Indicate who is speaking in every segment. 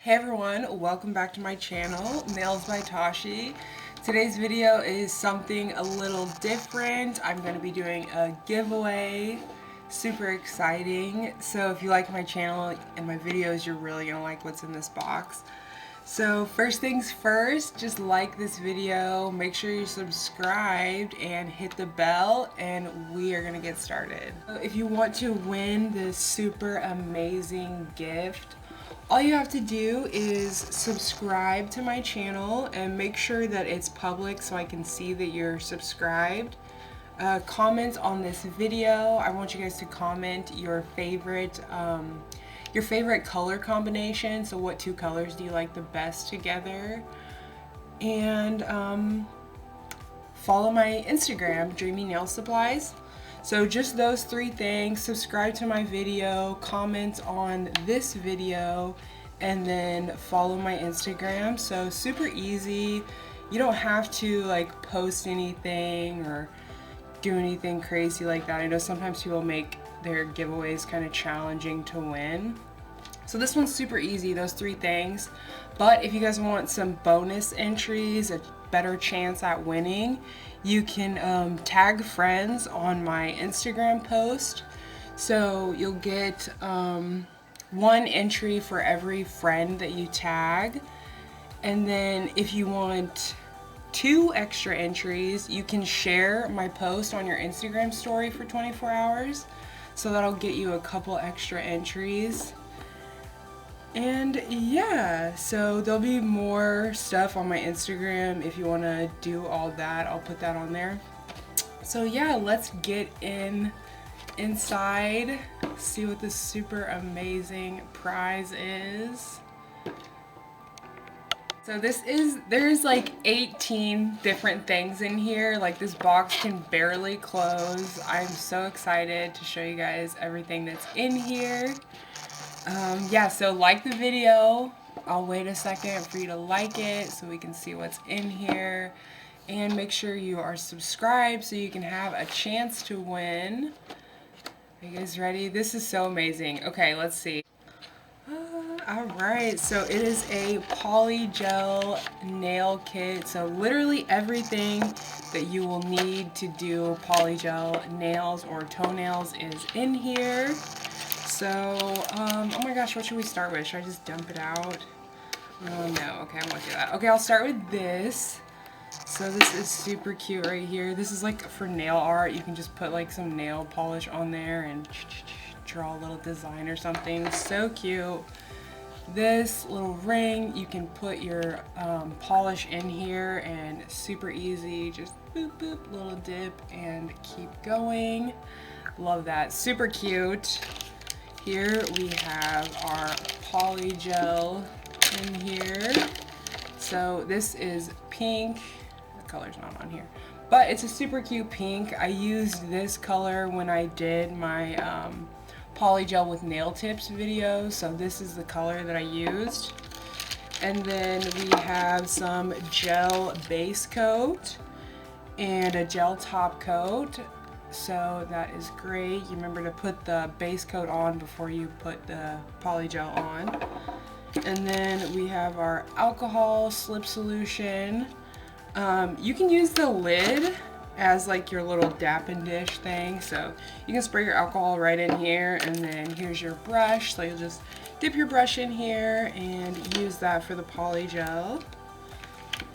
Speaker 1: Hey everyone, welcome back to my channel, Nails by Tashi. Today's video is something a little different. I'm going to be doing a giveaway. Super exciting. So if you like my channel and my videos, you're really going to like what's in this box. So first things first, just like this video, make sure you're subscribed and hit the bell, and we are going to get started. If you want to win this super amazing gift, all you have to do is subscribe to my channel and make sure that it's public so I can see that you're subscribed. Comment on this video. I want you guys to comment your favorite color combination. So what two colors do you like the best together? And follow my Instagram, Dreamy Nail Supplies. So just those three things. Subscribe to my video, comment on this video, and then follow my Instagram. So super easy. You don't have to like post anything or do anything crazy like that. I know sometimes people make their giveaways kind of challenging to win. So this one's super easy, those three things. But if you guys want some bonus entries, a better chance at winning, you can tag friends on my Instagram post. So you'll get one entry for every friend that you tag. And then if you want 2 extra entries, you can share my post on your Instagram story for 24 hours. So that'll get you a couple extra entries. And yeah, so there'll be more stuff on my Instagram. If you want to do all that, I'll put that on there. So yeah, let's get inside, see what this super amazing prize is. So there's like 18 different things in here. Like, this box can barely close. I'm so excited to show you guys everything that's in here. Yeah, so like the video. I'll wait a second for you to like it so we can see what's in here. And make sure you are subscribed so you can have a chance to win. Are you guys ready? This is so amazing. Okay, let's see. Alright, so it is a polygel nail kit. So literally everything that you will need to do polygel nails or toenails is in here. So, oh my gosh, what should we start with? Should I just dump it out? Oh no, okay, I won't do that. Okay, I'll start with this. So this is super cute right here. This is like for nail art. You can just put like some nail polish on there and draw a little design or something. So cute. This little ring, you can put your polish in here, and super easy. Just boop boop, little dip and keep going. Love that. Super cute. Here we have our polygel in here. So this is pink. The color's not on here, but it's a super cute pink. I used this color when I did my polygel with nail tips video, so this is the color that I used. And then we have some gel base coat and a gel top coat. So that is great. You remember to put the base coat on before you put the polygel on. And then we have our alcohol slip solution. You can use the lid as like your little dap and dish thing. So you can spray your alcohol right in here, and then here's your brush. So you'll just dip your brush in here and use that for the polygel.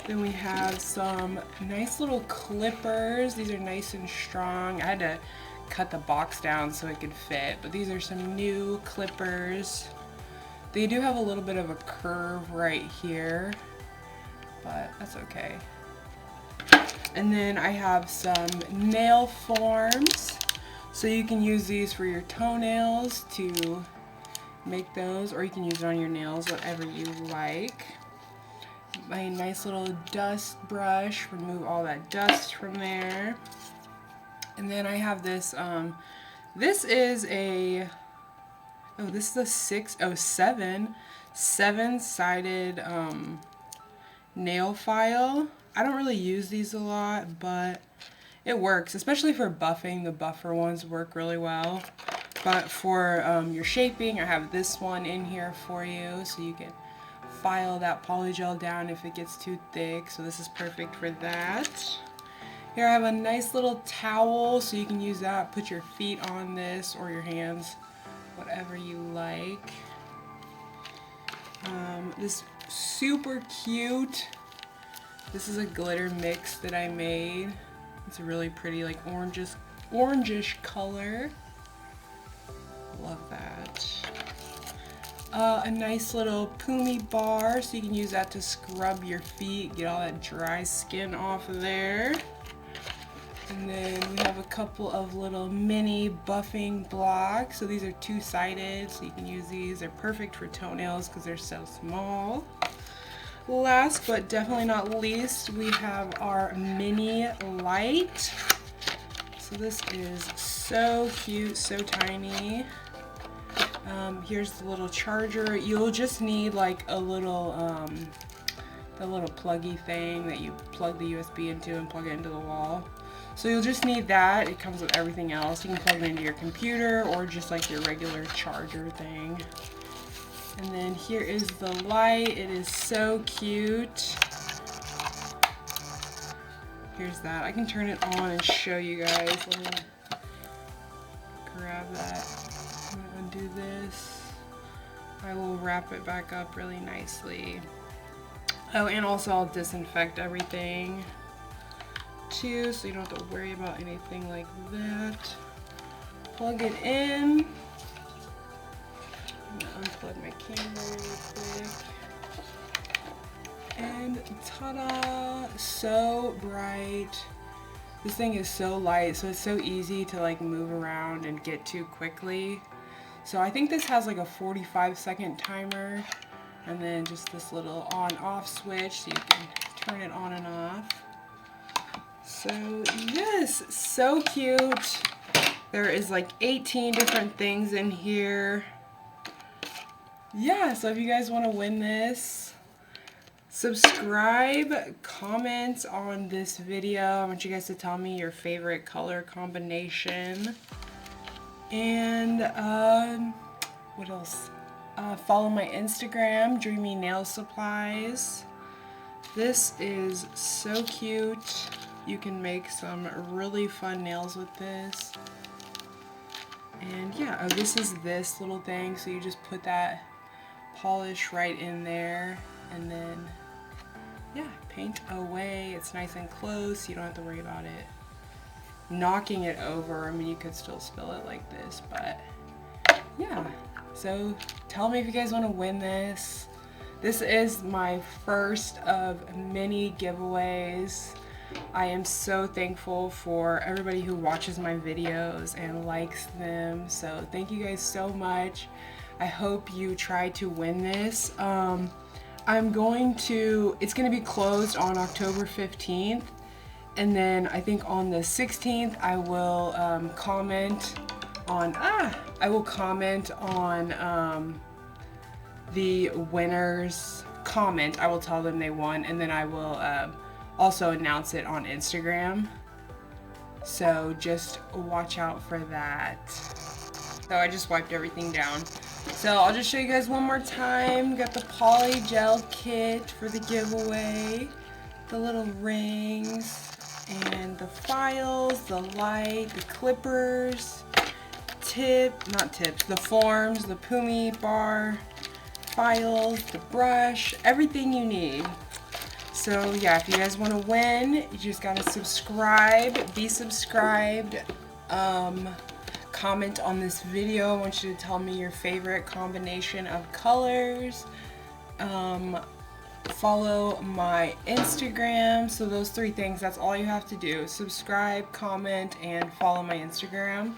Speaker 1: Then we have some nice little clippers. These are nice and strong. I had to cut the box down so it could fit, but these are some new clippers. They do have a little bit of a curve right here, but that's okay. And then I have some nail forms. So you can use these for your toenails to make those, or you can use it on your nails, whatever you like. My nice little dust brush, remove all that dust from there. And then I have this, this is a 607 7-sided nail file. I don't really use these a lot, but it works, especially for buffing. The buffer ones work really well. But for your shaping, I have this one in here for you, so you can file that poly gel down if it gets too thick, so this is perfect for that. Here I have a nice little towel, so you can use that, put your feet on this or your hands, whatever you like. This super cute, this is a glitter mix that I made. It's a really pretty like orangish color. Love that. A nice little Pumi bar, so you can use that to scrub your feet, get all that dry skin off of there. And then we have a couple of little mini buffing blocks. So these are two-sided, so you can use these. They're perfect for toenails because they're so small. Last but definitely not least, we have our mini light. So this is so cute, so tiny. Here's the little charger. You'll just need like a little, the little pluggy thing that you plug the USB into and plug it into the wall. So you'll just need that. It comes with everything else. You can plug it into your computer or just like your regular charger thing. And then here is the light. It is so cute. Here's that. I can turn it on and show you guys. Let me grab that. I'm gonna undo this. I will wrap it back up really nicely. Oh, and also I'll disinfect everything too, so you don't have to worry about anything like that. Plug it in. I'm gonna unplug my camera really quick. And ta-da! So bright. This thing is so light, so it's so easy to like move around and get to quickly. So I think this has like a 45-second timer, and then just this little on-off switch so you can turn it on and off. So yes, so cute. There is like 18 different things in here. Yeah, so if you guys want to win this, subscribe, comment on this video. I want you guys to tell me your favorite color combination. And what else? Follow my Instagram, Dreamy Nail Supplies. This is so cute. You can make some really fun nails with this. And yeah, this is this little thing, so you just put that polish right in there, and then yeah, paint away. It's nice and close, you don't have to worry about it knocking it over. I mean, you could still spill it like this, but yeah. So tell me if you guys want to win this. This is my first of many giveaways. I am so thankful for everybody who watches my videos and likes them. So thank you guys so much. I hope you try to win this. It's going to be closed on October 15th. And then I think on the 16th, I will comment on the winner's comment. I will tell them they won, and then I will also announce it on Instagram. So just watch out for that. So I just wiped everything down. So I'll just show you guys one more time. Got the poly gel kit for the giveaway, the little rings, and the files, the light, the clippers, the forms, the Pumi bar, files, the brush, everything you need. So yeah, if you guys want to win, you just gotta subscribe, be subscribed, comment on this video. I want you to tell me your favorite combination of colors. Follow my Instagram. So those three things, that's all you have to do. Subscribe, comment, and follow my Instagram.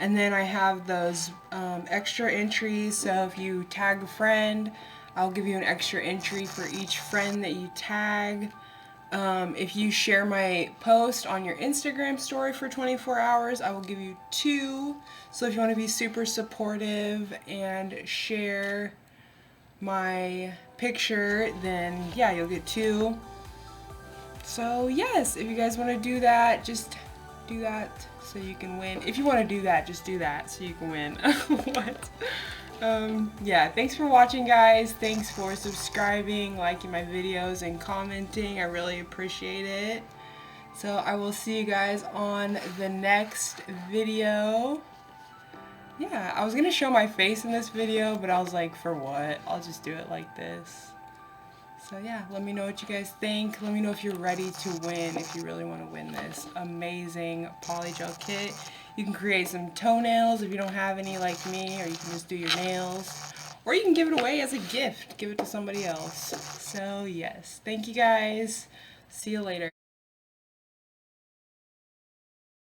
Speaker 1: And then I have those extra entries. So if you tag a friend, I'll give you an extra entry for each friend that you tag. If you share my post on your Instagram story for 24 hours, I will give you 2. So if you want to be super supportive and share my picture, then yeah, you'll get 2. So yes, if you guys want to do that, just do that so you can win. If you want to do that, just do that so you can win. What? Yeah, thanks for watching, guys. Thanks for subscribing, liking my videos, and commenting. I really appreciate it. So I will see you guys on the next video. Yeah, I was gonna show my face in this video, but I was like, for what? I'll just do it like this. So yeah, let me know what you guys think. Let me know if you're ready to win, if you really want to win this amazing polygel kit. You can create some toenails if you don't have any like me, or you can just do your nails. Or you can give it away as a gift. Give it to somebody else. So yes, thank you guys. See you later.